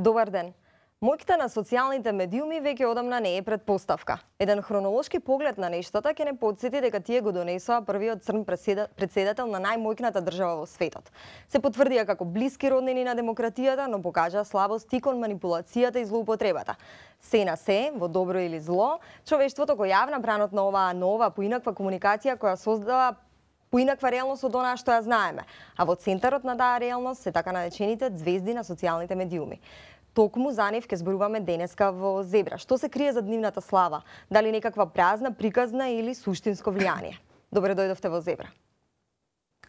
Добар ден. Моќта на социјалните медиуми веќе одамна не е предпоставка. Еден хронолошки поглед на нештата ќе не потсети дека тие го донесоа првиот црн претседател на најмоќната држава во светот. Се потврдија како блиски роднини на демократијата, но покажаа слабост и кон манипулацијата и злоупотребата. Се на се, во добро или зло, човештвото го јавна бранот на оваа нова поинаква комуникација која создава поинаква реалност од онаа што ја знаеме, а во центарот на таа реалност се така наречените ѕвезди на социјалните медиуми. Токму за нив ќе зборуваме денеска во Зебра. Што се крие зад нивната слава? Дали некаква празна, приказна или суштинско влијание? Добре дојдовте во Зебра.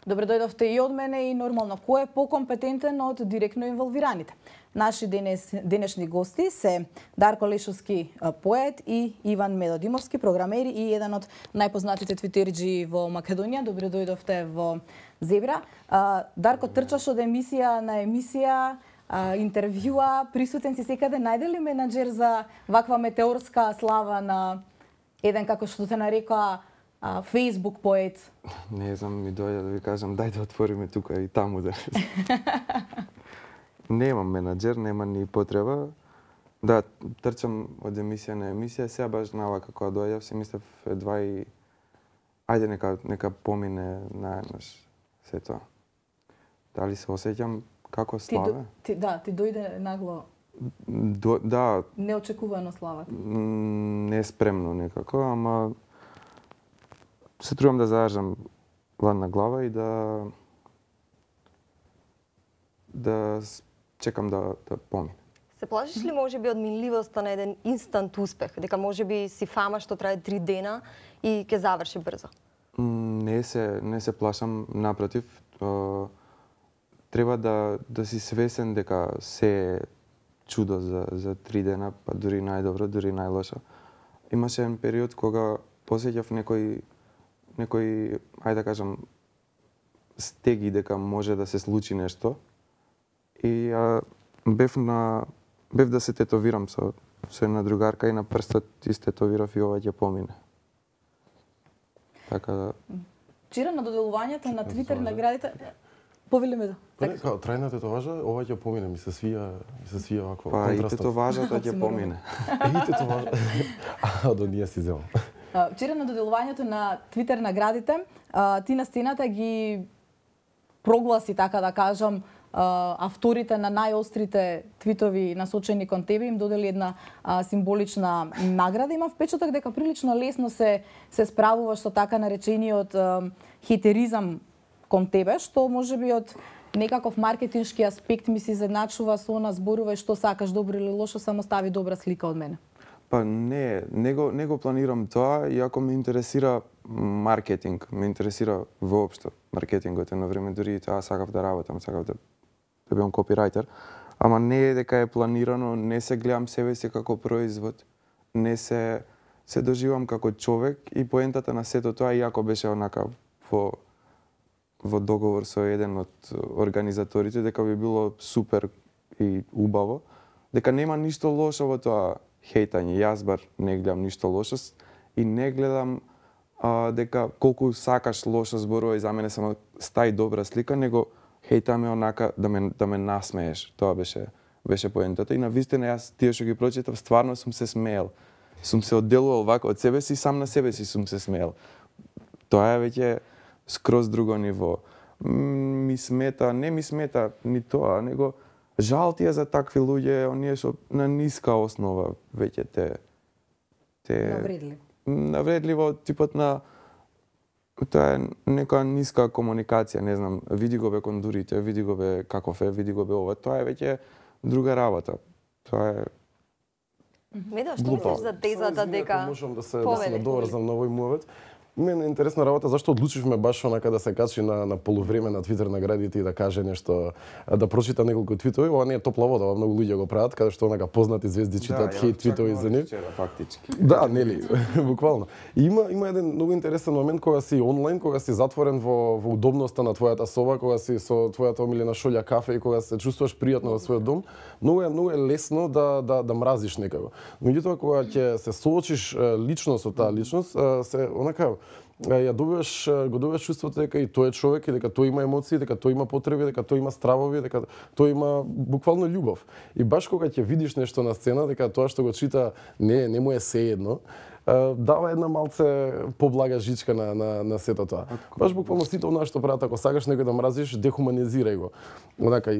Добре дојдовте и од мене и нормално. Кој е покомпетентен од директно инволвираните? Наши денешни гости се Дарко Лешовски, поет, и Иван Медодимовски, програмер и еден од најпознатите твитерџи во Македонија. Добре дојдовте во Зебра. Дарко, трчаш од емисија на емисија, интервјуа, присутен си секаде. Најде ли менаџер за ваква метеорска слава на еден, како што те нарекоа, Facebook поет? Не знам, ми дојде да ви кажам, дај да отвориме тука и таму да. Немам менаџер, нема ни потреба. Да, трчам од емисија на емисија, сега баш нава како дојдев, си мислев едва и ајде нека помине наеднаш се тоа. Дали се осеќам како слава? Ти дојде нагло. Да. Неочекувано славата. Не спремно некако, ама се трудам да задржам ладна глава и да чекам да помине. Се плашиш ли можеби од минливоста на еден инстант успех, дека можеби си фама што трае 3 дена и ќе заврши брзо? Не се плашам, напротив. Треба да си свесен дека се е чудо за 3 дена, па дури најдобро, дури најлошо. Имаше еден период кога посеќав некој ајде да кажам, стеги дека може да се случи нешто. И бев да се тетовирам со една другарка и на прстот истетовирав и ова ќе помине. Така да... Вчера на доделувањето на Твитер наградите... Повели да. Као трајна тетоважа, ова ќе помине, ми се свија вакво. Па и тетоважата ќе помине. И тетоважа. До ние си земам. Вчера на доделувањето на Твитер наградите, ти на сцената ги прогласи, така да кажам, авторите на најострите твитови насочени кон тебе, им додели една символична награда. Имам впечаток дека прилично лесно се справуваш со така наречениот хетеризам кон тебе, што можеби од некаков маркетиншки аспект ми се изедначува со она зборува што сакаш, добро или лошо, само стави добра слика од мене. Па не го планирам тоа, иако ме интересира маркетинг, ме интересира воопшто маркетингот. Едно време дури и тоа сакав да работам, сакав да бидам копирајтер, ама не е дека е планирано, не се гледам себе си како производ, не се доживам како човек и поентата на сето тоа, иако беше онака во договор со еден од организаторите, дека би било супер и убаво, дека нема ништо лошо во тоа хейтање. Јас бар не гледам ништо лошо и не гледам дека колку сакаш лошо зборува и за мене само стаи добра слика, него хейтаме онака да ме насмееш. Тоа беше поентата и навистина јас тие што ги прочитав стварно сум се смеел. Сум се одделувал вака од себе си, сам на себе си сум се смеел. Тоа е веќе скроз друго ниво. Не ми смета ни тоа, него жал ти е за такви луѓе, оние што на ниска основа веќе те навредливо типот на тоа е нека ниска комуникација, не знам, види го бе кондурите, види го бе каков е, види го бе ова, тоа е веќе друга работа. Тоа е Медо, што мислиш за тезата дека можам да се надоврзам на овој мовет? Мене е интересна работа зашто одлучивме баш онака да се качи на полувреме на Твитер наградите и да каже нешто, да прочита неколку твитови. Ова не е топла вода, ова многу луѓе го прават, каде што онака познати звезди читаат хейт твитови за нив. Фактички. Да, нели, буквално. И има еден многу интересен момент кога си онлайн, кога си затворен во удобноста на твојата соба, кога си со твојата омилена шолја кафе и кога се чувствуваш пријатно во својот дом, многу е лесно да мразиш некако. Меѓутоа кога ќе се соочиш лично со таа личност, се онака го добиваш чувството дека и тој е човек, и дека тој има емоции, дека тој има потреби, дека тој има стравови, дека тој има буквално љубов. И баш кога ќе видиш нешто на сцена, дека тоа што го чита не му е сеедно, дава една малце поблага жичка на сето тоа. Баш буквално сите онаа што прават, ако сакаш некој да мразиш, дехуманизирај го. Онака,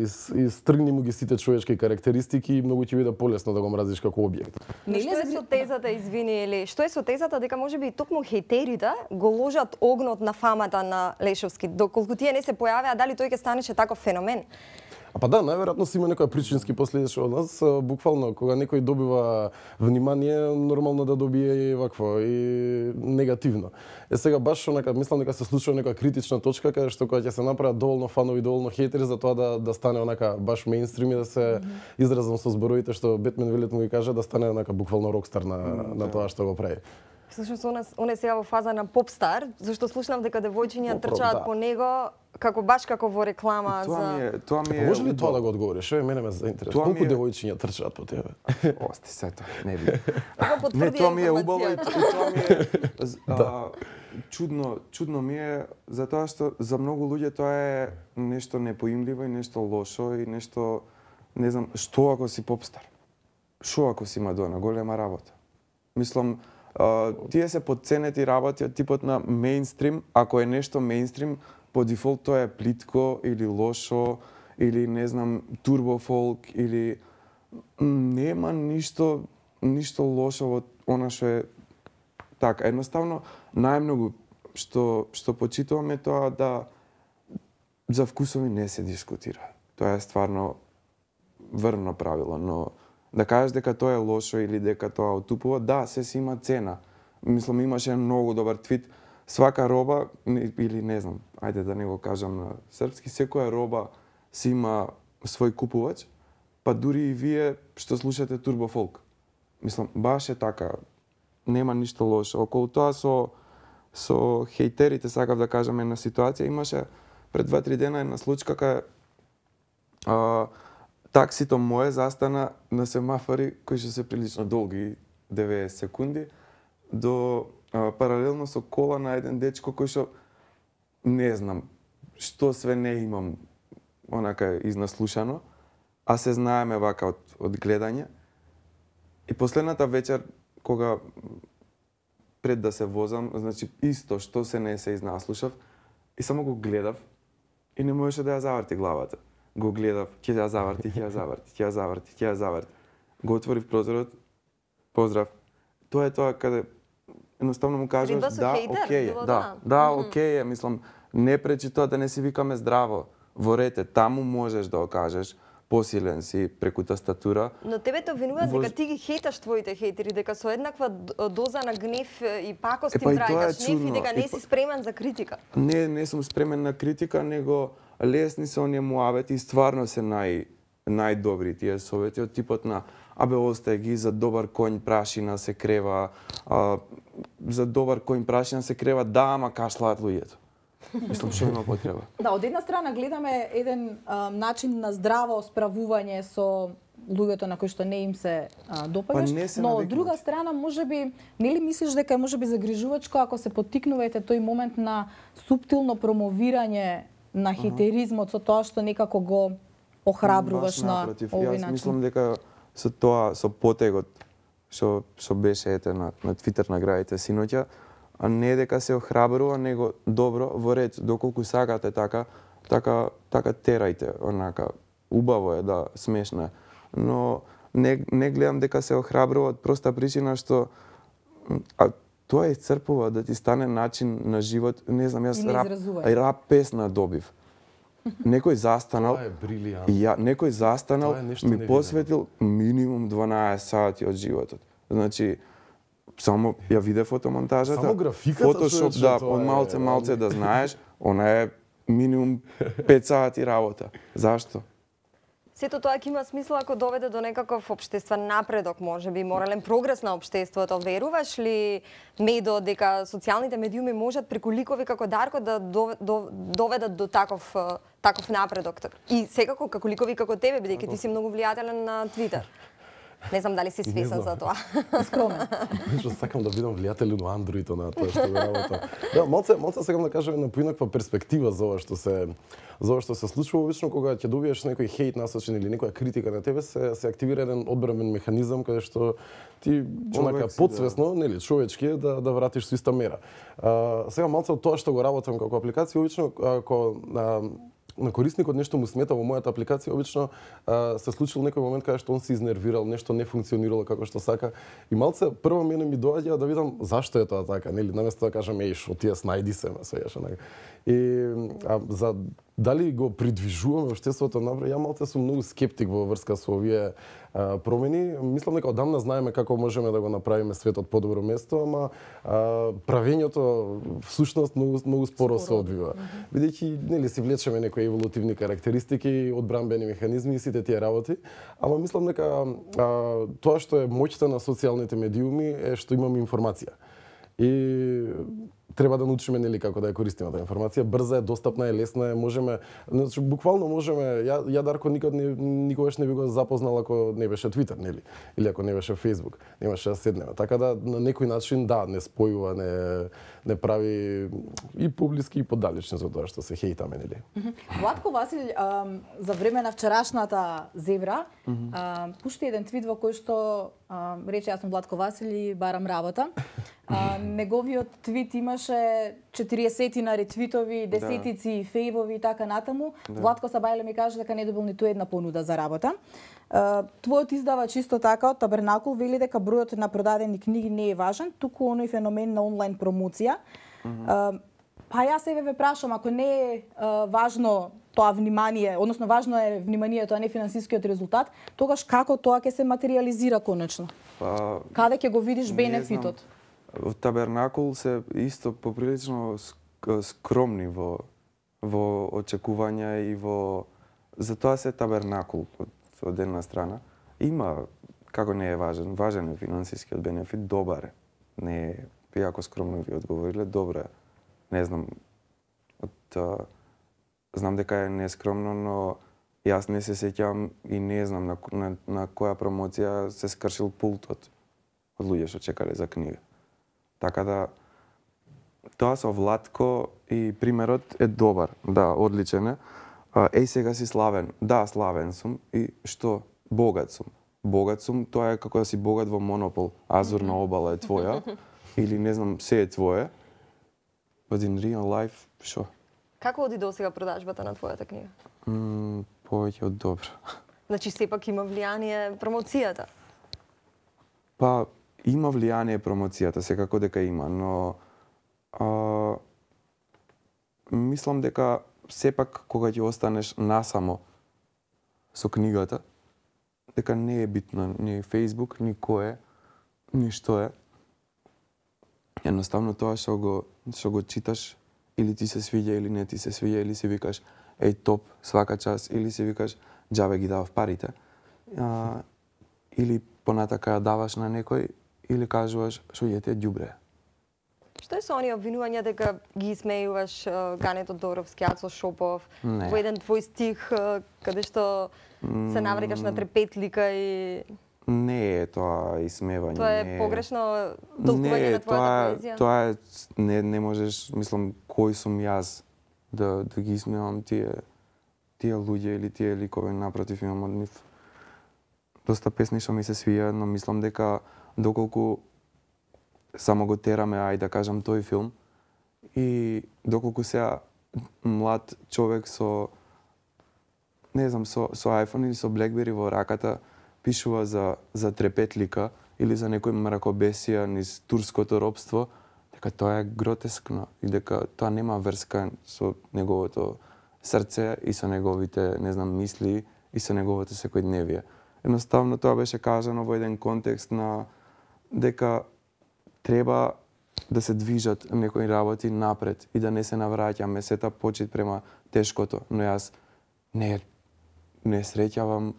стргни му ги сите човечки карактеристики и многу ќе биде полесно да го мразиш како објект. Што е со тезата, извини, или што е со тезата дека можеби токму хејтерите го ложат огнот на фамата на Лешовски, доколку тие не се појавеа, дали тој ќе станеше таков феномен? Па да, најверојатно си има некоја причински последици од нас. Буквално, кога некој добива внимание, нормално да добие и вакво, и негативно. Сега баш онака, мислам дека се случува некоја критична точка, каде што кога ќе се направат доволно фанови, доволно хейтери за тоа да стане онака баш мејнстрим и да се изразам со зборовите што Бетмен Велет му ги кажа, да стане онака буквално рокстар на тоа што го прави. Всушност, он е сега во фаза на попстар, зашто слушнав дека девојчиња трчаат по него баш како во реклама за... Тоа ми е... Може ли тоа да го одговориш? Мене ме заинтересува. Колку девојчиња трчаат по тебе? Ости се тоа, не би. Не, тоа ми е убаво и тоа ми е чудно ми е затоа што за многу луѓе тоа е нешто непоимливо и нешто лошо и нешто не знам, што ако си попстар? Што ако си Мадона, голема работа? Мислам, тие се подценети работи од типот на мејнстрим, ако е нешто мејнстрим, по дефолт тоа е плитко или лошо или не знам турбофолк или нема ништо лошо во она што е така. Едноставно најмногу што почитуваме тоа да за вкусови не се дискутира. Тоа е стварно врно правило, но да кажеш дека тоа е лошо или дека тоа отупува, да, се си има цена. Мислам, имаше многу добар твит. Свака роба, или не знам, ајде да не го кажам на српски, секоја роба си има свој купувач, па дури и вие што слушате турбофолк. Мислам, баш е така, нема ништо лошо. Околу тоа со хејтерите, сакав да кажам една ситуација, имаше пред 2-3 дена една случка кај таксито мое застана на семафори кои што се прилично долги, 90 секунди, до паралелно со кола на еден дечко кој што не знам што све не имам онака изнаслушано, а се знаеме вака од гледање. И последната вечер кога пред да се возам, значи исто што се не се изнаслушав и само го гледав и не можеше да ја заврти главата. Го гледав, ќе ја заврти, ќе ја заврти. Го отворив прозорот, поздрав. Тоа е тоа каде едноставно му кажуваш да, окей, окей, мислам, не пречи тоа да не си викаме здраво. Во рете, таму можеш да окажеш посилен си преку тастатура. Но тебе те обвинуваат дека ти ги хейташ твоите хейтери, дека со еднаква доза на гнев и пакост им враќаш гнев и дека не си спремен за критика. Не сум спремен на критика, него лесни се оние муавети и стварно се најдобри тие совети од типот на абе остај ги, за добар конј прашина се крева, за добар конј прашина се крева, да, ама кашлаат луѓето. Мислам, што има потреба. Да, од една страна гледаме еден начин на здраво справување со луѓето на кои што не им се допаѓаш, но од друга страна можеби нели мислиш дека е можеби загрижувачко ако се поттикнувате тој момент на суптилно промовирање на хетеризмот со тоа што некако го охрабруваш на овој начин? Јас мислам дека со тоа, со потегот што беше на Твитер наградите синоќа, а не дека се охрабрува, него добро, во ред, доколку сакате така терајте, онака, убаво е да смешно, но не гледам дека се охрабрува од проста причина што тоа исцрпува да ти стане начин на живот, не знам, јас рап песна добив. Некој застанал, некој застанал, ми посветил минимум 12 сати од животот. Значи, само ја виде фотомонтажата, само графиката, фотошоп, да, од малце да знаеш, она е минимум 5 сати работа. Зашто? Сето тоа ќе има смисла ако доведе до некаков општествен напредок, можеби морален прогрес на општеството. Веруваш ли, Медо, дека социјалните медиуми можат преку ликови како Дарко да доведат до таков напредок? И секако како ликови како тебе, бидејќи ти си многу влијателен на Твитер. Не знам дали си свесен за тоа. Скромен. Што сакам да видам влијатели на Android на тоа што го работам. Да, малце сакам да кажам на поинаква перспектива за ова што се случува. Обично кога ќе добиеш некој хейт насочен или некоја критика на тебе, се активира еден одбранен механизам каде што ти онака подсвесно, нели, човечки да вратиш со иста мера. Сега малце од тоа што го работам како апликација, обично ако на корисникот нешто му смета во мојата апликација, обично се случил некој момент каде што он се изнервирал, нешто не функционирало како што сака и малце прво мене ми доаѓа да видам зашто е тоа така, нели, наместо да кажам еј шо тие снајди се ме свееш онака. И за дали го придвижуваме општеството напред, ја малце сум многу скептик во врска со овие промени. Мислам дека одамна знаеме како можеме да го направиме светот подобро место, ама правењето всушност многу споро се одвива. Бидејќи нели си влечеме некои еволутивни карактеристики, одбранбени механизми и сите тие работи, ама мислам дека тоа што е моќта на социјалните медиуми е што имаме информација. И треба да научиме нели како да ја користиме таа информација, брза е, достапна е, лесна е, можеме, значи буквално можеме, ја Дарко никогаш не би го запознал ако не беше Twitter, нели, или ако не беше Facebook, немаше да седнеме. Така да на некој начин да, не спојува, не прави и поблиски и подалечни за тоа што се хейтаме, нели. Владко Васил за време на вчерашната зебра пушти еден твит во кој што рече јас сум Владко Васил и барам работа. Неговиот твит имаше 40 ретвитови, десетици фејвови и така натаму. Владко Сабајле ми каже дека не добил ниту една понуда за работа. Твојот издавач исто така од Табернакул вели дека бројот на продадени книги не е важен, туку оној феномен на онлайн промоција. Па јас себе ве прашам, ако не е важно тоа внимание, односно важно е вниманието, а не финансискиот резултат, тогаш како тоа ќе се материјализира конечно? Каде ќе го видиш бенефитот? В Табернакул се исто поприлично скромни во очекувања и во затоа се Табернакул од една страна. Има како не е важен е финансискиот бенефит, добар е. Не е, иако скромно ви одговориле, добро е. Не знам, знам дека е нескромно, но јас не се сеќавам и не знам на која промоција се скршил пултот од луѓе што чекале за книга. Така да, тоа со Владко и примерот е добар, да, одличен е. Еј сега си славен, да, славен сум и што? Богат сум. Богат сум, тоа е како да си богат во Монопол. Азурна обала е твоја, или не знам, се е твое. But in real life, што? Како оди до сега продажбата на твојата книга? Повеќе од добро. Значи, сепак има влијание промоцијата? Па, има влијание промоцијата, секако дека има, но мислам дека сепак кога ќе останеш насамо со книгата, дека не е битно ни Facebook, ни кој е, ни што е. Едноставно тоа што го читаш, или ти се свиѓа или не ти се свиѓа, или си викаш еј топ свака час, или си викаш џабе ги давав парите. Или понатака ја даваш на некој, или кажуваш што јете ѓубре. Што е со оние обвинувања дека ги исмејуваш Гането Доровски, Ацо Шопов, во еден твој стих каде што се наврекаш на трепетлика и... Не е тоа исмевање. Тоа е погрешно толкување на твојата поезија? Тоа е, не можеш, мислам, кој сум јас да ги исмевам тие луѓе или тие ликови, напротив, имам од нив доста песни што ми се свија, но мислам дека доколку само го тераме, ај да кажам, тој филм, и доколку сега млад човек со, не знам, со iPhone или со BlackBerry во раката, пишува за трепетлика или за некој мракобесија низ турското робство, дека тоа е гротескно и дека тоа нема врска со неговото срце и со неговите, не знам, мисли и со неговото секојдневие. Едноставно тоа беше кажано во еден контекст на дека треба да се движат некои работи напред и да не се навраќаме сета почит према тешкото, но јас не среќавам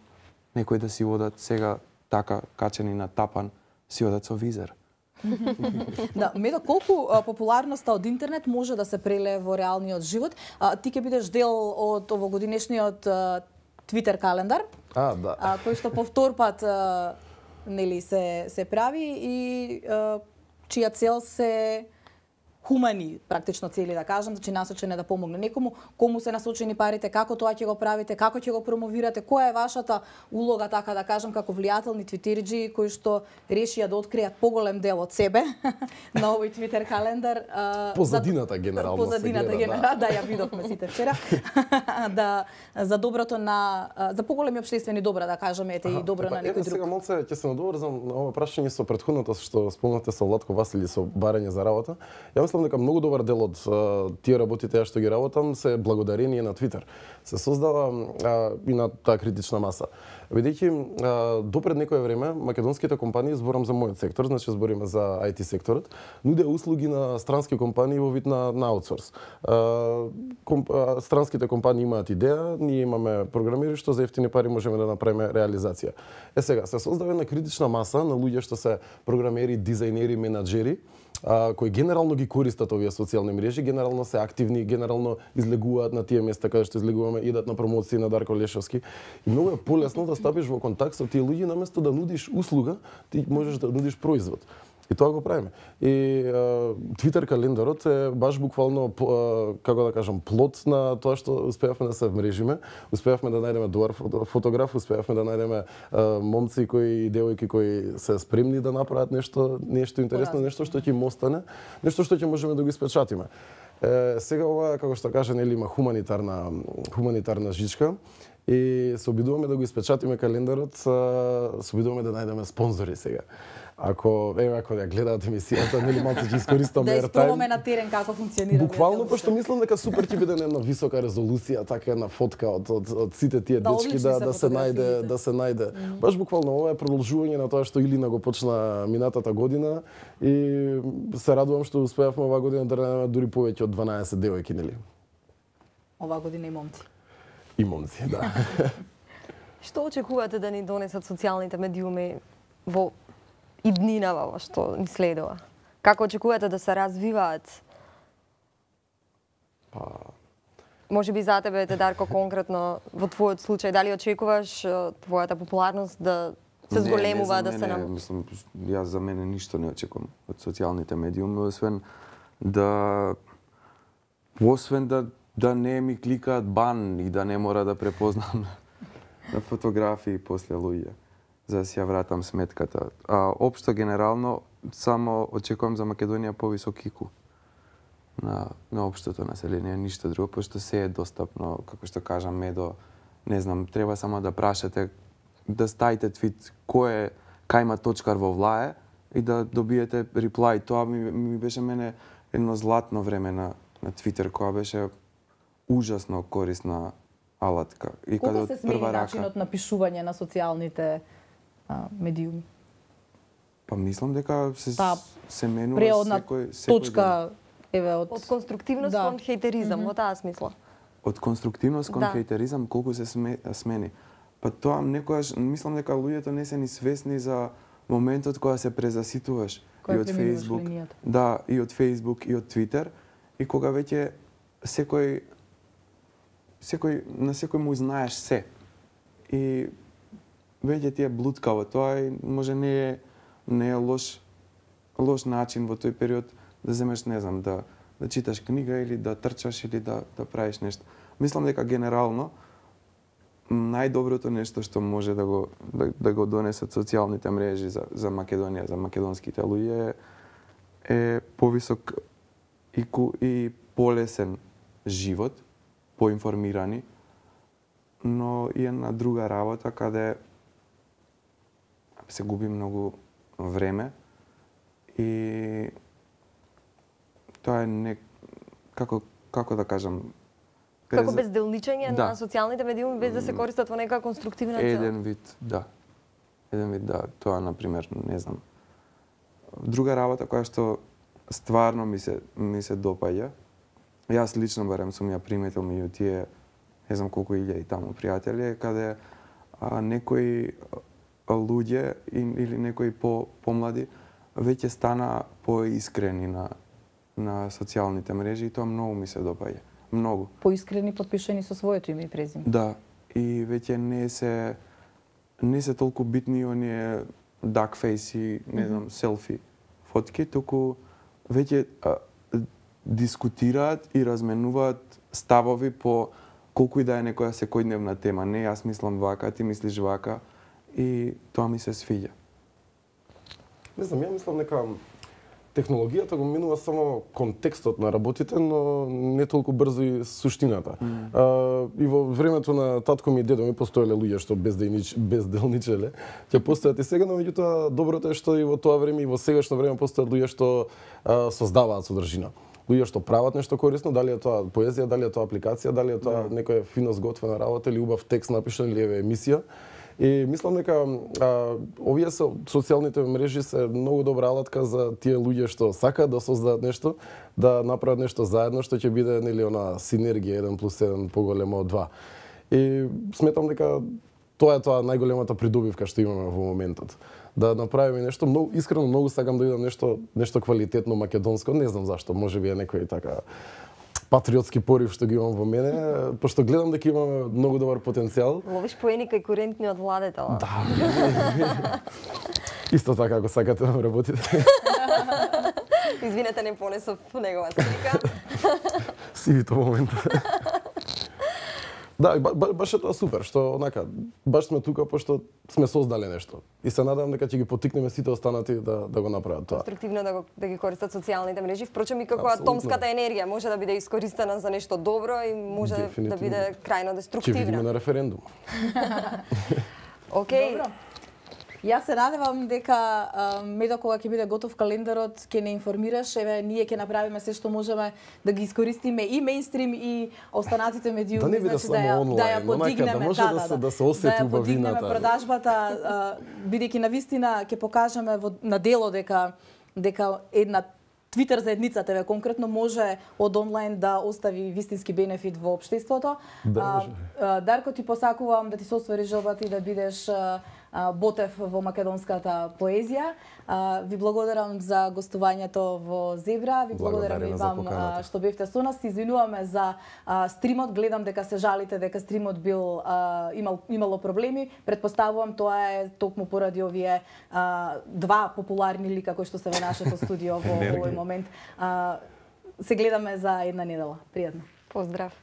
некои да си одат сега така качени на тапан, си одат со визер. Да, Медо, колку популарноста од интернет може да се прелее во реалниот живот? Ти ќе бидеш дел од овогодинешниот Twitter календар, да. Кој што по втор пат нели се прави и чија цел се хумани, практично цели да кажам, значи насочени да помогне некому, кому се насочени парите, како тоа ќе го правите, како ќе го промовирате, која е вашата улога, така да кажам, како влијателни твитерџи кои што решија да откријат поголем дел од себе на овој твитер календар. Позадината генерално позадината се гледа, да, ја видовме сите вчера. За доброто на за поголеми општествени добра, да кажеме, ете и добро на некој друг. Сега малце ќе се надоврзам на ова прашање со претходното што спомнате со Владко Васили со барање за работа. Ја мислам дека многу добар дел од тие работите што ги работам се благодарение на Твитер. Се создава и на таа критична маса. Бидејќи допред некое време македонските компании, зборам за мојот сектор, значи збориме за IT секторот, нудеа услуги на странски компании во вид на аутсорс. Странските компании имаат идеја, ние имаме програмири што за ефтини пари можеме да направиме реализација. Сега се создава една критична маса на луѓе што се програмери, дизајнери, менаџери, кои генерално ги користат овие социјални мрежи, генерално се активни, генерално излегуваат на тие места каде што излегуваме, идат на промоции на Дарко Лешовски. И многу е полесно да стапиш во контакт со тие луѓе наместо да нудиш услуга, ти можеш да нудиш производ. И тоа го правиме. И Твитер календарот е баш буквално, како да кажам, плод на тоа што успеавме да се вмрежиме, успеавме да најдеме добар фотограф, успеавме да најдеме момци и девојки кои се спремни да направат нешто интересно, нешто што ќе им остане, нешто што ќе можеме да го испечатиме. Сега ова, како што кажа, нели има хуманитарна жичка и се обидуваме да го испечатиме календарот, се обидуваме да најдеме спонзори сега. Ако ја гледаат емисијата, нели малку ќе искористам да airtime. Да испробаме на терен како функционира. Буквално, пошто мислам дека супер ќе биде една висока резолуција, така една фотка од сите тие дечки да се најде. Баш буквално ова е продолжување на тоа што Илина го почна минатата година и се радувам што успеавме оваа година да најдеме дури повеќе од 12 девојки, нели? Оваа година и момци. И момци, да. Што очекувате да ни донесат социјалните медиуми во иднинава што ни следува? Како очекувате да се развиваат? Може би за тебе, Дарко, конкретно во твојот случај, дали очекуваш твојата популарност да се зголемува, да се Не, мислам, јас за мене ништо не очекувам од социјалните медиуми, освен да не ми кликаат бан и да не мора да препознам на фотографии после луѓе, за да си ја вратам сметката. Општо генерално само очекувам за Македонија повисок IQ на општото население, ништо друго, пошто се е достапно, како што кажам, не знам, треба само да прашате, да ставите твит кај има точкар во влае и да добиете реплај. Тоа ми беше мене едно златно време на Твитер, која беше ужасно корисна алатка. И кога се смени начинот на пишување на социјалните медиуми? Па мислам дека се менува преодна точка од конструктивност кон хејтеризам, во таа смисла. Од конструктивност кон хејтеризам колку се смени. Па тоа некогаш мислам дека луѓето не се ни свесни за моментот кога се презаситуваш и од Facebook, и од Facebook и од Twitter, и кога веќе на секој му знаеш се. И веќе ти е блуткаво тоа и може не е лош начин во тој период да земеш, не знам, да читаш книга или да трчаш или да правиш нешто. Мислам дека генерално најдоброто нешто што може да го донесат социјалните мрежи за Македонија, за македонските луѓе е повисок и полесен живот, поинформирани, но и една друга работа каде се губи многу време и тоа е како да кажам, како безделничење на социјалните медиуми без да се користат во нека конструктивна цел. Еден вид, да. Тоа, например, не знам. Друга работа која што стварно ми се допаѓа, јас лично барем сум ја приметил меѓу тие, не знам колку илјади таму пријатели, каде некои луѓе или некои помлади веќе стана поискрени на социјалните мрежи и тоа многу ми се допаѓа. Многу. Поискрени, потпишани со своето име и презиме. Да, и веќе не се толку битни оние duck face и не знам селфи фотки, туку веќе дискутираат и разменуваат ставови по колку и да е некоја секојдневна тема. Не, јас мислам вака, ти мислиш вака и тоа ми се свиѓа. Не знам, ја мислам дека технологијата го минува само контекстот на работите, но не толку брзо и суштината. И во времето на татко ми и дедо ми постоеле луѓе што безделничеле, ќе постојат и сега, но меѓутоа доброто е што и во тоа време и во сегашно време постојат луѓе што создаваат содржина. Луѓе што прават нешто корисно, дали е тоа поезија, дали е тоа апликација, дали е тоа некоја фино сготвена работа или убав текст напишан или еве емисија. И мислам дека овие социјалните мрежи се многу добра алатка за тие луѓе што сакаат да создадат нешто, да направат нешто заедно што ќе биде нели она синергија 1+1 поголемо од 2. И сметам дека тоа е најголемата придобивка што имаме во моментот. Да направиме нешто многу искрено, многу сакам да видам нешто квалитетно македонско, не знам зашто, можеби е некој така патриотски порив што ги имам во мене, пошто гледам дека имаме многу добар потенцијал. Ловиш поени кај курентни од владетела. Да. Исто така ако сакате да работите. Извинете, не понесов негова слика. Сивито момент. Да, баш е тоа супер, што онака, баш сме тука пошто сме создале нешто. И се надевам дека ќе ги поттикнеме сите останати да го направат тоа. Конструктивно да ги користат социјалните мрежи, впрочем и како атомската енергија може да биде искористена за нешто добро и може да биде крајно деструктивна. Ќе видиме на референдум. Океј. Добро. Јас се надевам дека Медо кога ќе биде готов календарот ќе не информираш, еве ние ќе направиме се што можеме да ги искористиме и мејнстрим и останатите медиуми, да не биде значи само онлайн, да ја подигнеме, да може да се осети убавината. Да ја подигнеме продажбата, бидејќи навистина ќе покажеме на дело дека една Твитер заедницата еве конкретно може од онлайн да остави вистински бенефит во општеството. Дарко, ти посакувам да ти се оствари желбата и да бидеш Ботев во македонската поезија. Ви благодарам за гостувањето во Зебра. Ви благодарам и вам што бевте со нас. Извинуваме за стримот. Гледам дека се жалите дека стримот бил имало проблеми. Предпоставувам тоа е токму поради овие два популарни лика кои што се во нашето студио во овој момент. Се гледаме за една недела. Пријатно. Поздрав.